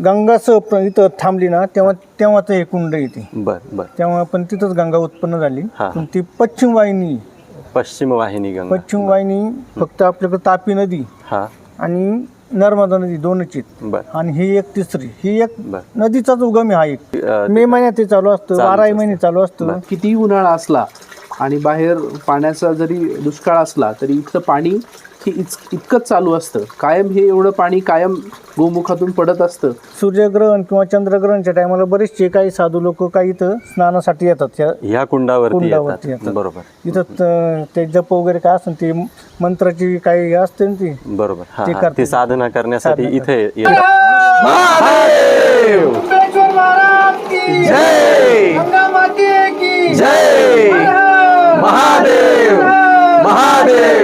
गंगा इथं थांबली ना तेव्हा ते हे कुंड येते. बर बर. तेव्हा पण तिथंच गंगा उत्पन्न झाली. हा. पण ती पश्चिम वाहिनी पश्चिम वाहिनी फक्त आपल्याकडे तापी नदी हा आणि नर्मदा नदी दोनच आहेत. बर. आणि ही एक तिसरी, ही एक बर. नदीचाच उगम आहे. हा एक मे महिन्यात ते चालू असतं, 12 महिने चालू असतं. कितीही उन्हाळा असला आणि बाहेर पाण्याचा जरी दुष्काळ असला तरी इथलं पाणी हे इतकंच चालू असतं कायम. हे एवढं पाणी कायम गोमुखातून पडत असतं. सूर्यग्रहण किंवा चंद्रग्रहणच्या टायमाला बरेचसे काही साधू लोक काही इथं स्नानासाठी येतात. ह्या कुंडावरती येतात. बरोबर. इथं ते जप वगैरे काय असतं ते मंत्राची काही असते ना ती. बरोबर. ती साधना करण्यासाठी इथे महादेव महादेव महादेव